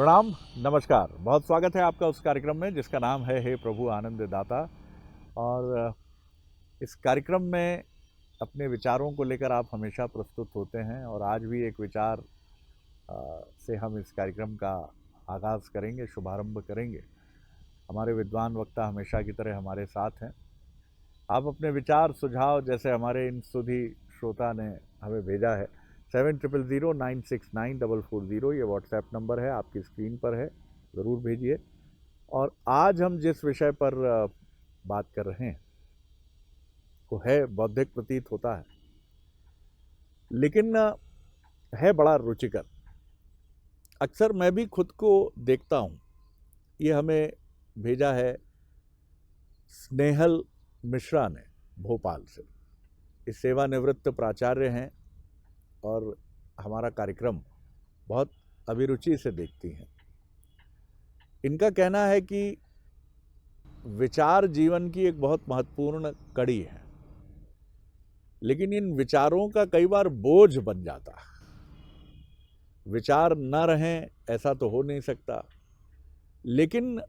प्रणाम, नमस्कार। बहुत स्वागत है आपका उस कार्यक्रम में जिसका नाम है हे प्रभु आनंद दाता। और इस कार्यक्रम में अपने विचारों को लेकर आप हमेशा प्रस्तुत होते हैं और आज भी एक विचार से हम इस कार्यक्रम का आगाज़ करेंगे, शुभारंभ करेंगे। हमारे विद्वान वक्ता हमेशा की तरह हमारे साथ हैं। आप अपने विचार सुझाव जैसे हमारे इन सुधी श्रोता ने हमें भेजा है 7009694440 ये व्हाट्सएप नंबर है, आपकी स्क्रीन पर है, ज़रूर भेजिए। और आज हम जिस विषय पर बात कर रहे हैं वो है बौद्धिक प्रतीत होता है, लेकिन है बड़ा रुचिकर। अक्सर मैं भी खुद को देखता हूँ। ये हमें भेजा है स्नेहल मिश्रा ने भोपाल से। इस सेवानिवृत्त प्राचार्य हैं और हमारा कार्यक्रम बहुत अभिरुचि से देखती हैं। इनका कहना है कि विचार जीवन की एक बहुत महत्वपूर्ण कड़ी है, लेकिन इन विचारों का कई बार बोझ बन जाता है। विचार न रहें ऐसा तो हो नहीं सकता, लेकिन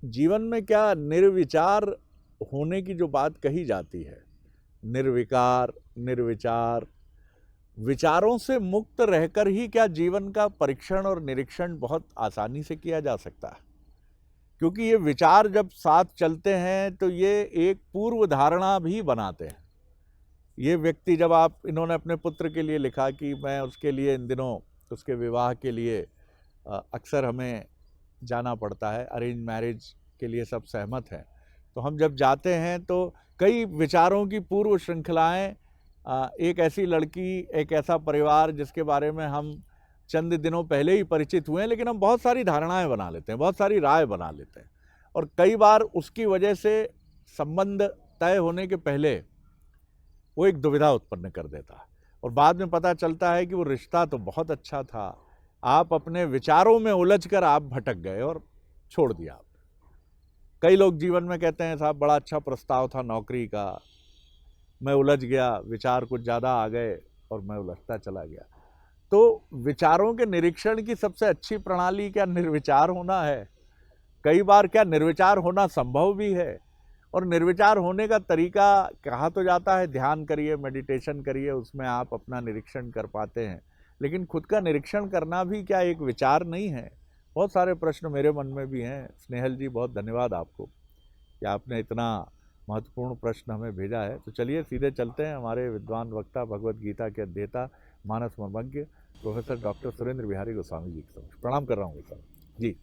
जीवन में क्या निर्विचार होने की जो बात कही जाती है, निर्विकार, निर्विचार, विचारों से मुक्त रहकर ही क्या जीवन का परीक्षण और निरीक्षण बहुत आसानी से किया जा सकता है। क्योंकि ये विचार जब साथ चलते हैं तो ये एक पूर्व धारणा भी बनाते हैं। ये व्यक्ति, जब इन्होंने अपने पुत्र के लिए लिखा कि मैं उसके लिए इन दिनों उसके विवाह के लिए अक्सर हमें जाना पड़ता है, अरेंज मैरिज के लिए सब सहमत हैं, तो हम जब जाते हैं तो कई विचारों की पूर्व श्रृंखलाएं, एक ऐसी लड़की, एक ऐसा परिवार जिसके बारे में हम चंद दिनों पहले ही परिचित हुए हैं, लेकिन हम बहुत सारी धारणाएं बना लेते हैं, बहुत सारी राय बना लेते हैं, और कई बार उसकी वजह से संबंध तय होने के पहले वो एक दुविधा उत्पन्न कर देता है और बाद में पता चलता है कि वो रिश्ता तो बहुत अच्छा था, आप अपने विचारों में उलझकर आप भटक गए और छोड़ दिया आपने। कई लोग जीवन में कहते हैं साहब बड़ा अच्छा प्रस्ताव था नौकरी का, मैं उलझ गया, विचार कुछ ज़्यादा आ गए और मैं उलझता चला गया। तो विचारों के निरीक्षण की सबसे अच्छी प्रणाली क्या निर्विचार होना है? कई बार क्या निर्विचार होना संभव भी है? और निर्विचार होने का तरीका कहा तो जाता है ध्यान करिए, मेडिटेशन करिए, उसमें आप अपना निरीक्षण कर पाते हैं, लेकिन खुद का निरीक्षण करना भी क्या एक विचार नहीं है? बहुत सारे प्रश्न मेरे मन में भी हैं। स्नेहल जी, बहुत धन्यवाद आपको कि आपने इतना महत्वपूर्ण प्रश्न हमें भेजा है। तो चलिए सीधे चलते हैं हमारे विद्वान वक्ता, भगवत गीता के अध्येता, मानस मर्मज्ञ प्रोफेसर डॉक्टर सुरेंद्र बिहारी गोस्वामी जी के समक्ष प्रणाम कर रहा हूँ गोस्वामी जी।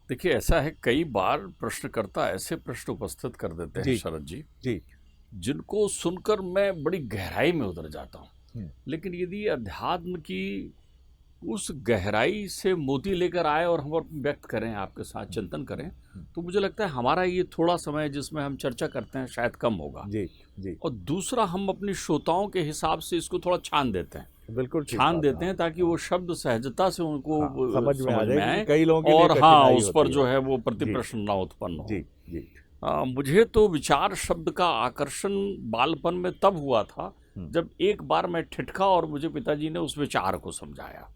देखिए, ऐसा है, कई बार प्रश्नकर्ता ऐसे प्रश्न उपस्थित कर देते हैं शरद जी, जिनको सुनकर मैं बड़ी गहराई में उतर जाता हूँ। लेकिन यदि अध्यात्म की उस गहराई से मोती लेकर आए और हम व्यक्त करें, आपके साथ चिंतन करें, तो मुझे लगता है हमारा ये थोड़ा समय जिसमें हम चर्चा करते हैं शायद कम होगा। जी। और दूसरा, हम अपनी श्रोताओं के हिसाब से इसको थोड़ा छान देते हैं, बिल्कुल छान देते हैं ताकि वो शब्द सहजता से उनको समझ में आ जाए। कई लोगों और उस पर जो है वो प्रति प्रश्न ना उत्पन्न हो। जी। मुझे तो विचार शब्द का आकर्षण बालपन में तब हुआ था जब एक बार मैं ठिठका और मुझे पिताजी ने उस विचार को समझाया।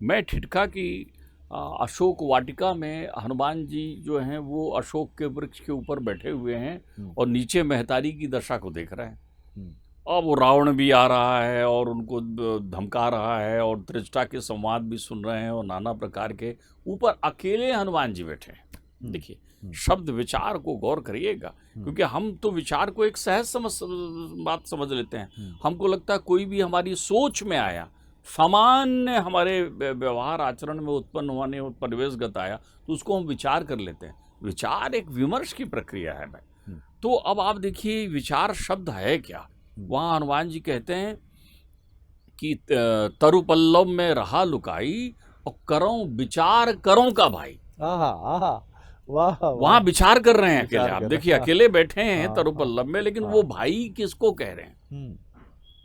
मैं ठिठका की अशोक वाटिका में हनुमान जी जो हैं वो अशोक के वृक्ष के ऊपर बैठे हुए हैं और नीचे महतारी की दशा को देख रहे हैं। और वो रावण भी आ रहा है और उनको धमका रहा है और त्रिजटा के संवाद भी सुन रहे हैं और नाना प्रकार के, ऊपर अकेले हनुमान जी बैठे हैं। देखिए, शब्द विचार को गौर करिएगा, क्योंकि हम तो विचार को एक सहज बात समझ लेते हैं। हमको लगता है कोई भी हमारी सोच में आया, सामान्य हमारे व्यवहार आचरण में उत्पन्न होने और परिवेशगत आया, तो उसको हम विचार कर लेते हैं। विचार एक विमर्श की प्रक्रिया है भाई। तो अब आप देखिए, विचार शब्द है क्या? वहाँ हनुमान जी कहते हैं कि तरुपल्लव में रहा लुकाई और करों विचार करों का भाई। वहाँ विचार कर रहे हैं अकेले। आप देखिए, अकेले बैठे हैं तरुपल्लव में, लेकिन वो भाई किसको कह रहे हैं?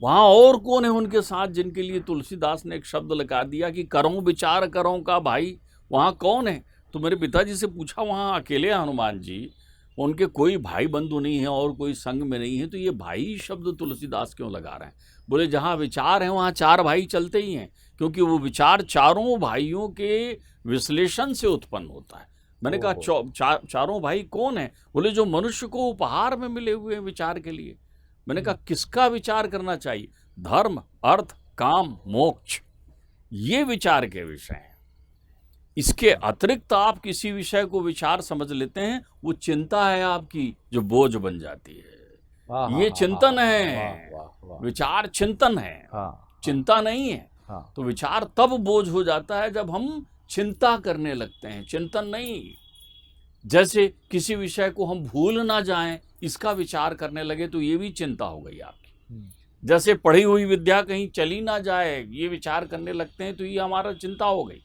वहाँ और कौन है उनके साथ जिनके लिए तुलसीदास ने एक शब्द लगा दिया कि करों विचार करों का भाई? वहाँ कौन है? तो मेरे पिताजी से पूछा, वहाँ अकेले हनुमान जी, उनके कोई भाई बंधु नहीं है और कोई संग में नहीं है, तो ये भाई शब्द तुलसीदास क्यों लगा रहे हैं? बोले जहाँ विचार है वहाँ चार भाई चलते ही हैं। क्योंकि वो विचार चारों भाइयों के विश्लेषण से उत्पन्न होता है। मैंने कहा चारों भाई कौन है? बोले जो मनुष्य को उपहार में मिले हुए हैं विचार के लिए। मैंने कहा किसका विचार करना चाहिए? धर्म, अर्थ, काम, मोक्ष, ये विचार के विषय हैं। इसके अतिरिक्त आप किसी विषय को विचार समझ लेते हैं, वो चिंता है आपकी जो बोझ बन जाती है। ये चिंतन है, विचार चिंतन है, चिंता नहीं है। तो विचार तब बोझ हो जाता है जब हम चिंता करने लगते हैं, चिंतन नहीं। जैसे किसी विषय को हम भूल ना जाएं, इसका विचार करने लगे तो ये भी चिंता हो गई आपकी। जैसे पढ़ी हुई विद्या कहीं चली ना जाए, ये विचार करने लगते हैं तो ये हमारा चिंता हो गई।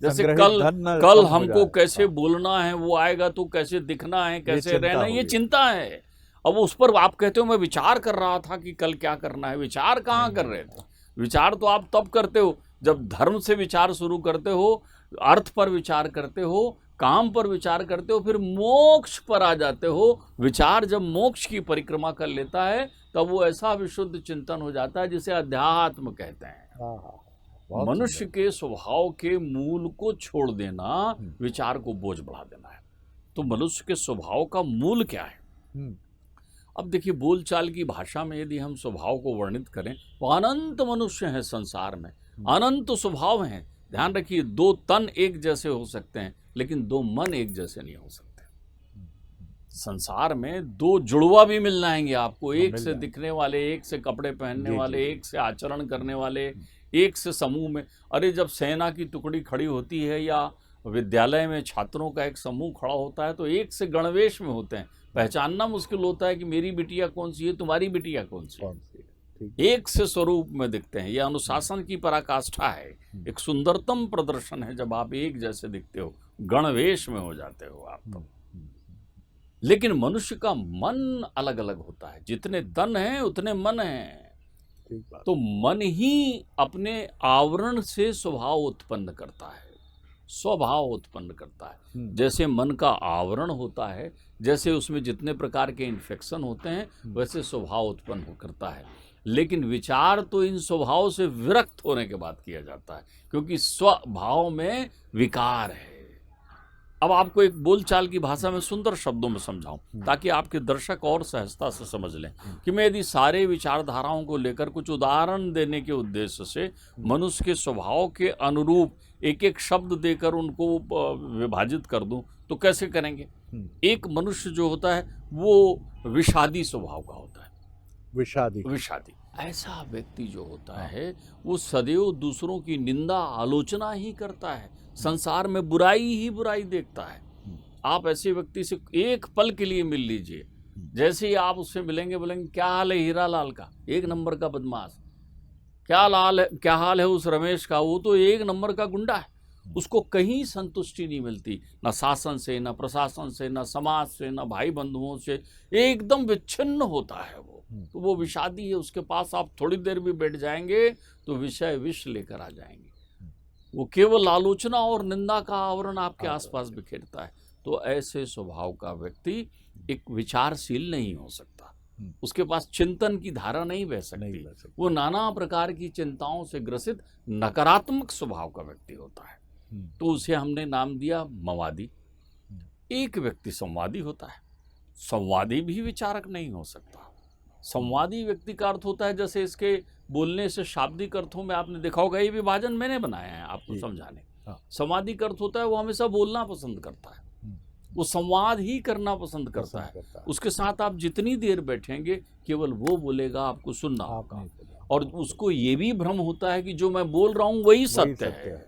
जैसे कल हमको कैसे बोलना है, वो आएगा तो कैसे दिखना है, कैसे रहना है, ये चिंता है। अब उस पर आप कहते हो मैं विचार कर रहा था कि कल क्या करना है। विचार कहाँ कर रहे थे? विचार तो आप तब करते हो जब धर्म से विचार शुरू करते हो, अर्थ पर विचार करते हो, काम पर विचार करते हो, फिर मोक्ष पर आ जाते हो। विचार जब मोक्ष की परिक्रमा कर लेता है तब वो ऐसा विशुद्ध चिंतन हो जाता है जिसे अध्यात्म कहते हैं। मनुष्य के स्वभाव के मूल को छोड़ देना विचार को बोझ बढ़ा देना है। तो मनुष्य के स्वभाव का मूल क्या है? अब देखिए, बोलचाल की भाषा में यदि हम स्वभाव को वर्णित करें तो अनंत मनुष्य हैं संसार में, अनंत स्वभाव हैं। ध्यान रखिए, दो तन एक जैसे हो सकते हैं लेकिन दो मन एक जैसे नहीं हो सकते। संसार में दो जुड़वा भी मिल जाएंगे आपको, एक से दिखने वाले, एक से कपड़े पहनने वाले, एक से आचरण करने वाले, एक से समूह में। अरे जब सेना की टुकड़ी खड़ी होती है या विद्यालय में छात्रों का एक समूह खड़ा होता है तो एक से गणवेश में होते हैं। पहचानना मुश्किल होता है कि मेरी बिटिया कौन सी है, तुम्हारी बिटिया कौन सी है। एक से स्वरूप में दिखते हैं। यह अनुशासन की पराकाष्ठा है, एक सुंदरतम प्रदर्शन है जब आप एक जैसे दिखते हो, गणवेश में हो जाते हो आप तो। लेकिन मनुष्य का मन अलग अलग होता है। जितने तन हैं उतने मन हैं। तो मन ही अपने आवरण से स्वभाव उत्पन्न करता है, स्वभाव उत्पन्न करता है। जैसे मन का आवरण होता है, जैसे उसमें जितने प्रकार के इन्फेक्शन होते हैं, वैसे स्वभाव उत्पन्न करता है। लेकिन विचार तो इन स्वभाव से विरक्त होने के बाद किया जाता है, क्योंकि स्वभाव में विकार है। अब आपको एक बोलचाल की भाषा में सुंदर शब्दों में समझाऊं ताकि आपके दर्शक और सहजता से समझ लें कि मैं यदि सारे विचारधाराओं को लेकर कुछ उदाहरण देने के उद्देश्य से मनुष्य के स्वभाव के अनुरूप एक एक शब्द देकर उनको विभाजित कर दूं तो कैसे करेंगे? एक मनुष्य जो होता है वो विषादी स्वभाव का होता है। विषादी ऐसा व्यक्ति जो होता है वो सदैव दूसरों की निंदा आलोचना ही करता है, संसार में बुराई ही बुराई देखता है। आप ऐसे व्यक्ति से एक पल के लिए मिल लीजिए, जैसे ही आप उससे मिलेंगे बोलेंगे क्या हाल है हीरा लाल का, एक नंबर का बदमाश। क्या हाल है उस रमेश का, वो तो एक नंबर का गुंडा है। उसको कहीं संतुष्टि नहीं मिलती, न शासन से, न प्रशासन से, न समाज से, न भाई बंधुओं से, एकदम विच्छिन्न होता है वो। तो वो विषादी है। उसके पास आप थोड़ी देर भी बैठ जाएंगे तो विषय विष लेकर आ जाएंगे। वो केवल आलोचना और निंदा का आवरण आपके आसपास बिखेरता है। तो ऐसे स्वभाव का व्यक्ति एक विचारशील नहीं हो सकता, उसके पास चिंतन की धारा नहीं बह सकती। वो नाना प्रकार की चिंताओं से ग्रसित नकारात्मक स्वभाव का व्यक्ति होता है। तो उसे हमने नाम दिया मवादी। एक व्यक्ति संवादी होता है। संवादी भी विचारक नहीं हो सकता। संवादी व्यक्ति का अर्थ होता है, जैसे इसके बोलने से शाब्दिक अर्थों में आपने देखा होगा, ये विभाजन मैंने बनाया है आपको समझाने। संवादी का अर्थ होता है वो हमेशा बोलना पसंद करता है, वो संवाद ही करना पसंद करता है। उसके साथ आप जितनी देर बैठेंगे केवल वो बोलेगा, आपको सुनना होगा। और उसको ये भी भ्रम होता है कि जो मैं बोल रहा हूँ वही सत्य है।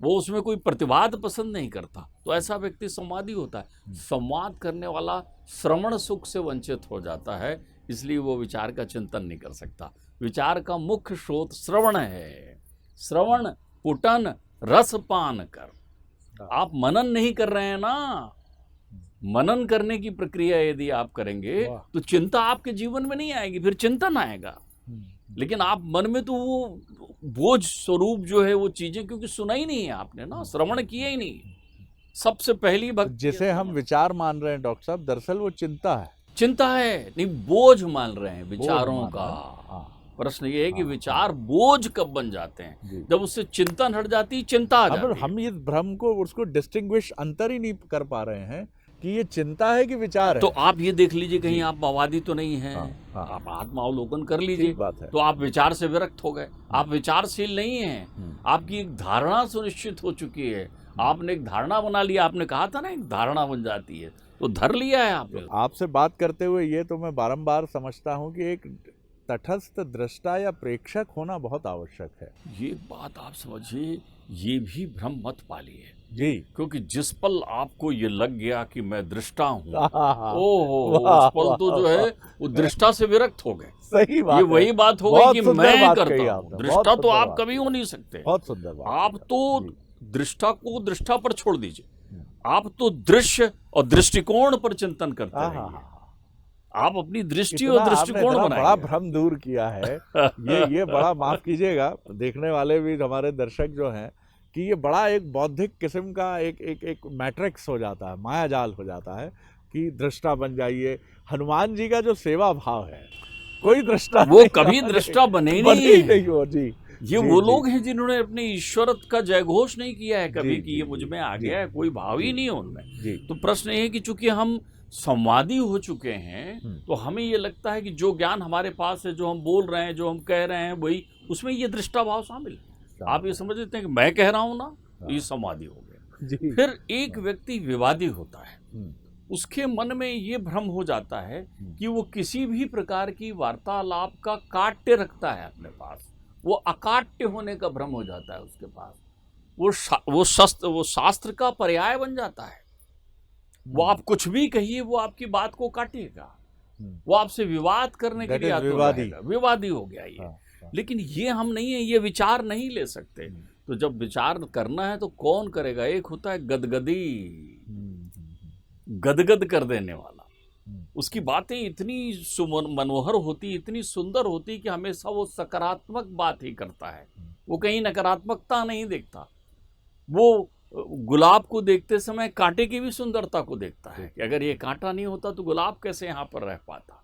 वो उसमें कोई प्रतिवाद पसंद नहीं करता। तो ऐसा व्यक्ति संवादी होता है। संवाद करने वाला श्रवण सुख से वंचित हो जाता है, इसलिए वो विचार का चिंतन नहीं कर सकता। विचार का मुख्य स्रोत श्रवण है। श्रवण, पुटन, रसपान कर। आप मनन नहीं कर रहे हैं ना। मनन करने की प्रक्रिया यदि आप करेंगे तो चिंता आपके जीवन में नहीं आएगी, फिर चिंतन आएगा। लेकिन आप मन में तो वो बोझ स्वरूप जो है वो चीजें, क्योंकि सुना ही नहीं है आपने ना, श्रवण किया ही नहीं। सबसे पहली भक्ति जिसे हम विचार मान रहे हैं डॉक्टर साहब, दरअसल वो चिंता है। नहीं, बोझ मान रहे हैं विचारों का। प्रश्न ये है कि हाँ, विचार बोझ कब बन जाते हैं, जी। जब उससे चिंतन हट जाती, चिंता आ अब जाती है। हम ये भ्रम को उसको डिस्टिंग्विश अंतर ही नहीं कर पा रहे हैं कि ये चिंता है कि विचार तो है। आप ये देख लीजिए कहीं जी। आप माओवादी तो नहीं हैं, हाँ, हाँ। आप आत्मावलोकन कर लीजिए, ठीक बात है। तो आप विचार से विरक्त हो गए, आप विचारशील नहीं हैं, आपकी एक धारणा सुनिश्चित हो चुकी है, आपने एक धारणा बना लिया, आपने कहा था ना एक धारणा बन जाती है, तो धर लिया है आपने। आपसे बात करते हुए ये तो मैं बारंबार समझता हूँ कि एक तटस्थ दृष्टा या प्रेक्षक होना बहुत आवश्यक है। ये बात आप समझिए, ये भी भ्रम मत पालिए जी। क्योंकि जिस पल आपको ये लग गया कि मैं दृष्टा हूँ, वाह, ओहो, उस पल तो जो है वो दृष्टा से विरक्त हो गए। सही बात ये है। वही बात हो गई बहुत कि सुंदर मैं बात करता कही हूँ, आपने, बहुत दृष्टा तो सुंदर आप बात कभी कही। हो नहीं सकते। बहुत सुंदर बात आप कही तो जी। दृष्टा को दृष्टा पर छोड़ दीजिए, आप तो दृश्य और दृष्टिकोण पर चिंतन करते हाँ, रहिए। हाँ। आप अपनी दृष्टि इतना और आपने दृष्टिकोण इतना बड़ा बनाइए। भ्रम दूर किया है। ये बड़ा, माफ कीजिएगा देखने वाले भी हमारे दर्शक जो हैं, कि ये बड़ा एक बौद्धिक किस्म का एक मैट्रिक्स हो जाता है, माया जाल हो जाता है कि दृष्टा बन जाइए। हनुमान जी का जो सेवा भाव है, कोई दृष्टा वो नहीं, कभी दृष्टा बने ही बने ही नहीं नहीं हो जी। ये जी, वो जी। लोग हैं जिन्होंने अपने ईश्वर का जयघोष नहीं किया है कभी जी, कि ये जी, मुझ जी, में आ जी, गया है, कोई भाव ही जी, नहीं है उनमें। जी। तो प्रश्न ये है कि चूंकि हम संवादी हो चुके हैं, तो हमें ये लगता है कि जो ज्ञान हमारे पास है, जो हम बोल रहे हैं, जो हम कह रहे हैं, वही उसमें ये दृष्टा भाव शामिल है। आप ये समझ लेते हैं कि मैं कह रहा हूं ना, तो ये संवादी हो गया। जी। फिर एक व्यक्ति विवादी होता है, उसके मन में ये भ्रम हो जाता है कि वो किसी भी प्रकार की वार्तालाप का काट्य रखता है अपने पास, वो अकाट्य होने का भ्रम हो जाता है उसके पास, वो शास्त्र का पर्याय बन जाता है। वो आप कुछ भी कहिए, वो आपकी बात को काटेगा, वो आपसे विवाद करने के लिए आतुर रहेगा, विवादी हो गया ये। लेकिन ये हम नहीं है, ये विचार नहीं ले सकते। तो जब विचार करना है तो कौन करेगा? एक होता है गदगदी, गदगद कर देने वाला, उसकी बातें इतनी मनोहर होती, इतनी सुंदर होती कि हमेशा वो सकारात्मक बात ही करता है, वो कहीं नकारात्मकता नहीं देखता। वो गुलाब को देखते समय कांटे की भी सुंदरता को देखता है कि अगर ये कांटा नहीं होता तो गुलाब कैसे यहाँ पर रह पाता।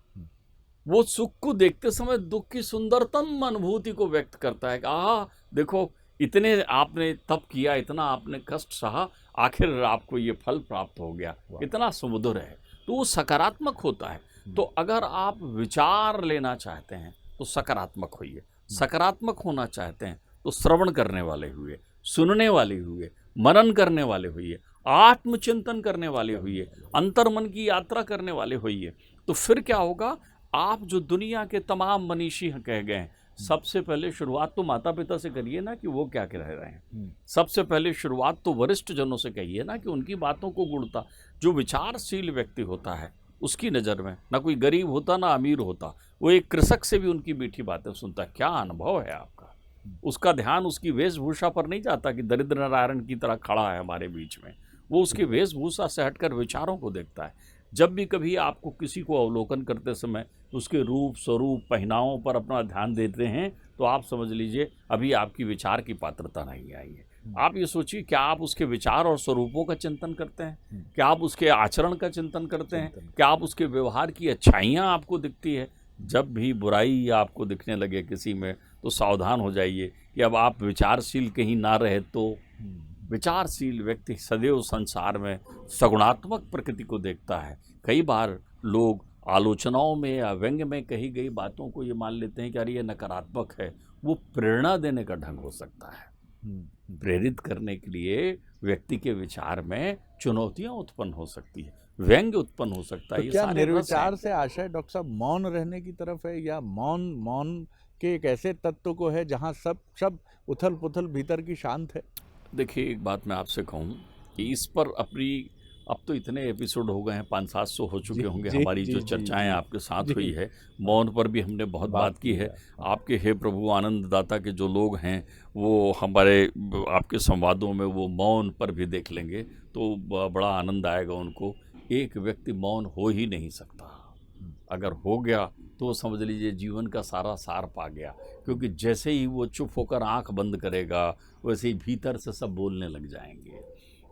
वो सुख को देखते समय दुख की सुंदरतम अनुभूति को व्यक्त करता है कि आहा देखो, इतने आपने तप किया, इतना आपने कष्ट सहा, आखिर आपको ये फल प्राप्त हो गया, इतना सुमधुर है। तो वो सकारात्मक होता है। तो अगर आप विचार लेना चाहते हैं तो सकारात्मक होइए, सकारात्मक होना चाहते हैं तो श्रवण करने वाले हुए, सुनने वाले हुए, मनन करने वाले होइए, आत्मचिंतन करने वाले होइए, अंतर्मन की यात्रा करने वाले होइए। तो फिर क्या होगा? आप जो दुनिया के तमाम मनीषी कह गए हैं, सबसे पहले शुरुआत तो माता पिता से करिए ना कि वो क्या कह रहे हैं। सबसे पहले शुरुआत तो वरिष्ठ जनों से कहिए ना कि उनकी बातों को गुणता। जो विचारशील व्यक्ति होता है उसकी नज़र में ना कोई गरीब होता ना अमीर होता, वो एक कृषक से भी उनकी मीठी बातें सुनता। क्या अनुभव है आपका? उसका ध्यान उसकी वेशभूषा पर नहीं जाता कि दरिद्र नारायण की तरह खड़ा है हमारे बीच में, वो उसकी वेशभूषा से हटकर विचारों को देखता है। जब भी कभी आपको किसी को अवलोकन करते समय उसके रूप, स्वरूप, पहनावों पर अपना ध्यान देते हैं तो आप समझ लीजिए अभी आपकी विचार की पात्रता नहीं आई है। आप ये सोचिए, क्या आप उसके विचार और स्वरूपों का चिंतन करते हैं? क्या आप उसके आचरण का चिंतन करते हैं? क्या आप उसके व्यवहार की अच्छाइयाँ आपको दिखती है? जब भी बुराई आपको दिखने लगे किसी में तो सावधान हो जाइए कि अब आप विचारशील कहीं ना रहे। तो विचारशील व्यक्ति सदैव संसार में सगुणात्मक प्रकृति को देखता है। कई बार लोग आलोचनाओं में या व्यंग में कही गई बातों को ये मान लेते हैं कि अरे ये नकारात्मक है। वो प्रेरणा देने का ढंग हो सकता है। प्रेरित करने के लिए व्यक्ति के विचार में चुनौतियां उत्पन्न हो सकती है, व्यंग उत्पन्न हो सकता है। तो क्या निर्विचार से आशय डॉक्टर साहब मौन रहने की तरफ है, या मौन के एक ऐसे तत्व को है जहां सब उथल पुथल भीतर की शांत है? देखिए, एक बात मैं आपसे कहूं कि इस पर अपनी अब तो इतने एपिसोड हो गए हैं, 500-700 हो चुके होंगे हमारी जो चर्चाएं आपके साथ हुई है। मौन पर भी हमने बहुत बात की है। आपके हे प्रभु आनंददाता के जो लोग हैं वो हमारे आपके संवादों में वो मौन पर भी देख लेंगे तो बड़ा आनंद आएगा उनको। एक व्यक्ति मौन हो ही नहीं सकता, अगर हो गया तो समझ लीजिए जीवन का सारा सार पा गया, क्योंकि जैसे ही वो चुप होकर आंख बंद करेगा वैसे ही भीतर से सब बोलने लग जाएंगे।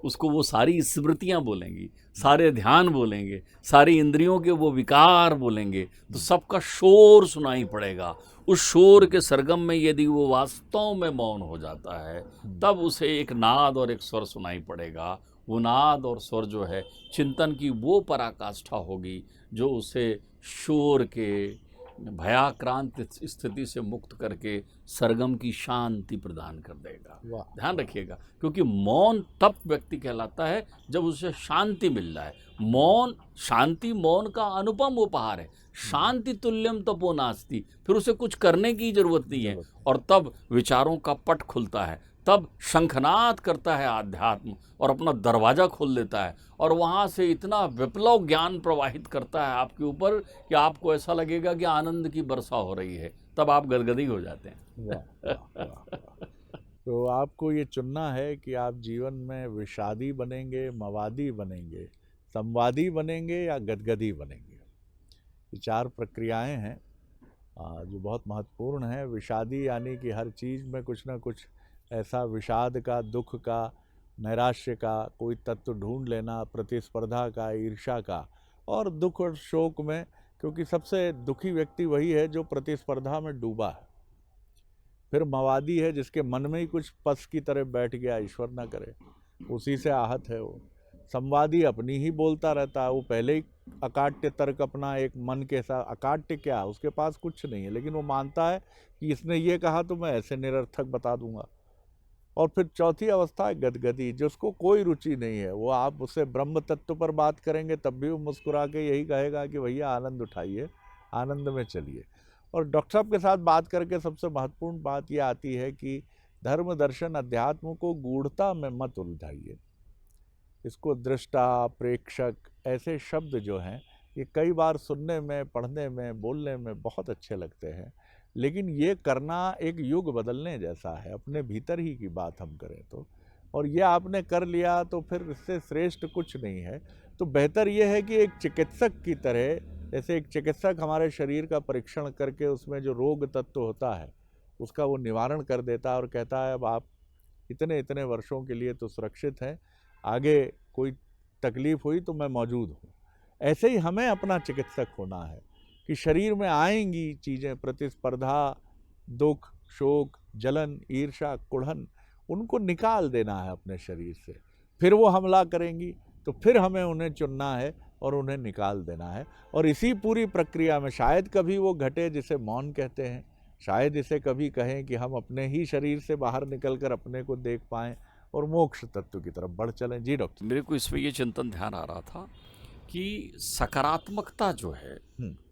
उसको वो सारी स्मृतियां बोलेंगी, सारे ध्यान बोलेंगे, सारी इंद्रियों के वो विकार बोलेंगे, तो सबका शोर सुनाई पड़ेगा। उस शोर के सरगम में यदि वो वास्तव में मौन हो जाता है, तब उसे एक नाद और एक स्वर सुनाई पड़ेगा। वो नाद और स्वर जो है चिंतन की वो पराकाष्ठा होगी जो उसे शोर के भयाक्रांत स्थिति से मुक्त करके सरगम की शांति प्रदान कर देगा। ध्यान रखिएगा, क्योंकि मौन तब व्यक्ति कहलाता है जब उसे शांति मिल जाए। मौन, शांति मौन का अनुपम उपहार है। शांति तुल्यम तपो नास्ति, फिर उसे कुछ करने की जरूरत नहीं है, और तब विचारों का पट खुलता है, तब शंखनाद करता है आध्यात्म और अपना दरवाजा खोल देता है, और वहाँ से इतना विप्लव ज्ञान प्रवाहित करता है आपके ऊपर कि आपको ऐसा लगेगा कि आनंद की वर्षा हो रही है। तब आप गदगदी हो जाते हैं। वाह, वाह, वाह। तो आपको ये चुनना है कि आप जीवन में विषादी बनेंगे, मवादी बनेंगे, संवादी बनेंगे या गदगदी बनेंगे। ये 4 प्रक्रियाएं हैं जो बहुत महत्वपूर्ण हैं। विषादी यानी कि हर चीज़ में कुछ ना कुछ ऐसा विषाद का, दुख का, नैराश्य का कोई तत्व ढूंढ लेना, प्रतिस्पर्धा का, ईर्ष्या का, और दुख और शोक में, क्योंकि सबसे दुखी व्यक्ति वही है जो प्रतिस्पर्धा में डूबा है। फिर मवादी है जिसके मन में ही कुछ पस की तरह बैठ गया, ईश्वर ना करे, उसी से आहत है वो। संवादी अपनी ही बोलता रहता है, वो पहले ही अकाट्य तर्क अपना एक मन के साथ, अकाट्य क्या, उसके पास कुछ नहीं है, लेकिन वो मानता है कि इसने ये कहा तो मैं ऐसे निरर्थक बता दूंगा। और फिर चौथी अवस्था है गदगदी, जिसको कोई रुचि नहीं है। वो आप उससे ब्रह्म तत्व पर बात करेंगे तब भी वो मुस्कुरा के यही कहेगा कि भैया आनंद उठाइए, आनंद में चलिए। और डॉक्टर साहब के साथ बात करके सबसे महत्वपूर्ण बात ये आती है कि धर्म, दर्शन, अध्यात्म को गूढ़ता में मत उलझाइए। इसको दृष्टा, प्रेक्षक, ऐसे शब्द जो हैं ये कई बार सुनने में, पढ़ने में, बोलने में बहुत अच्छे लगते हैं, लेकिन ये करना एक युग बदलने जैसा है। अपने भीतर ही की बात हम करें तो, और ये आपने कर लिया तो फिर इससे श्रेष्ठ कुछ नहीं है। तो बेहतर ये है कि एक चिकित्सक की तरह, जैसे एक चिकित्सक हमारे शरीर का परीक्षण करके उसमें जो रोग तत्व होता है उसका वो निवारण कर देता है और कहता है अब आप इतने इतने वर्षों के लिए तो सुरक्षित हैं, आगे कोई तकलीफ हुई तो मैं मौजूद हूँ। ऐसे ही हमें अपना चिकित्सक होना है कि शरीर में आएंगी चीज़ें, प्रतिस्पर्धा, दुख, शोक, जलन, ईर्ष्या, कुढ़न, उनको निकाल देना है अपने शरीर से। फिर वो हमला करेंगी तो फिर हमें उन्हें चुनना है और उन्हें निकाल देना है। और इसी पूरी प्रक्रिया में शायद कभी वो घटे जिसे मौन कहते हैं, शायद इसे कभी कहें कि हम अपने ही शरीर से बाहर निकलकर अपने को देख पाएं और मोक्ष तत्व की तरफ बढ़ चलें। जी डॉक्टर। मेरे को इसमें ये चिंतन ध्यान आ रहा था कि सकारात्मकता जो है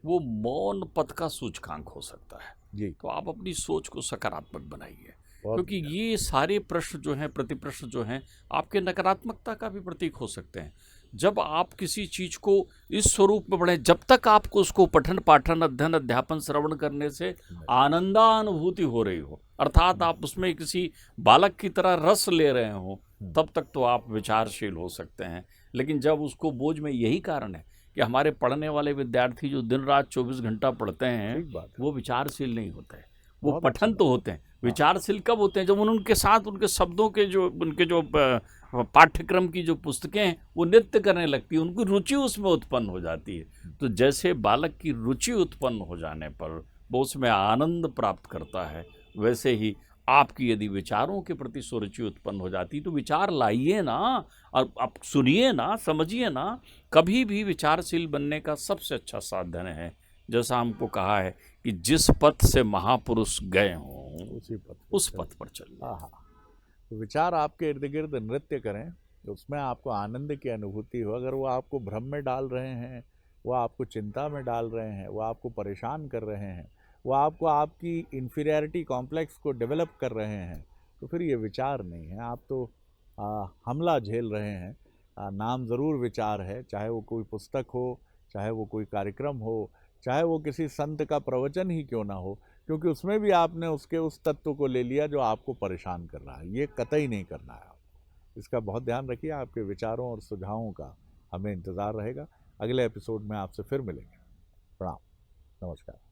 वो मौन पद का सूचकांक हो सकता है। जी। तो आप अपनी सोच को सकारात्मक बनाइए, क्योंकि ये सारे प्रश्न जो हैं, प्रतिप्रश्न जो हैं, आपके नकारात्मकता का भी प्रतीक हो सकते हैं। जब आप किसी चीज को इस स्वरूप में पढ़ें, जब तक आपको उसको पठन, पाठन, अध्ययन, अध्यापन, श्रवण करने से आनंदानुभूति हो रही हो, अर्थात आप उसमें किसी बालक की तरह रस ले रहे हो, तब तक तो आप विचारशील हो सकते हैं। लेकिन जब उसको बोझ में, यही कारण है कि हमारे पढ़ने वाले विद्यार्थी जो दिन रात 24 घंटा पढ़ते हैं वो विचारशील नहीं होते हैं। वो पठन तो होते हैं, विचारशील कब होते हैं? जब उनके साथ उनके शब्दों के जो, उनके जो पाठ्यक्रम की जो पुस्तकें हैं वो नृत्य करने लगती है, उनकी रुचि उसमें उत्पन्न हो जाती है। तो जैसे बालक की रुचि उत्पन्न हो जाने पर वो उसमें आनंद प्राप्त करता है, वैसे ही आपकी यदि विचारों के प्रति सुरुचि उत्पन्न हो जाती तो विचार लाइए ना, और आप सुनिए ना, समझिए ना। कभी भी विचारशील बनने का सबसे अच्छा साधन है, जैसा हमको कहा है कि जिस पथ से महापुरुष गए हों उस पथ पर चलिए। तो विचार आपके इर्द गिर्द नृत्य करें, उसमें आपको आनंद की अनुभूति हो। अगर वो आपको भ्रम में डाल रहे हैं, वो आपको चिंता में डाल रहे हैं, वो आपको परेशान कर रहे हैं, वो आपको आपकी इन्फीरियरिटी कॉम्प्लेक्स को डेवलप कर रहे हैं, तो फिर ये विचार नहीं है। आप तो हमला झेल रहे हैं। नाम ज़रूर विचार है, चाहे वो कोई पुस्तक हो, चाहे वो कोई कार्यक्रम हो, चाहे वो किसी संत का प्रवचन ही क्यों ना हो, क्योंकि उसमें भी आपने उसके उस तत्व को ले लिया जो आपको परेशान कर रहा है। ये कतई नहीं करना है आपको। इसका बहुत ध्यान रखिए। आपके विचारों और सुझावों का हमें इंतज़ार रहेगा। अगले एपिसोड में आपसे फिर मिलेंगे। प्रणाम, नमस्कार।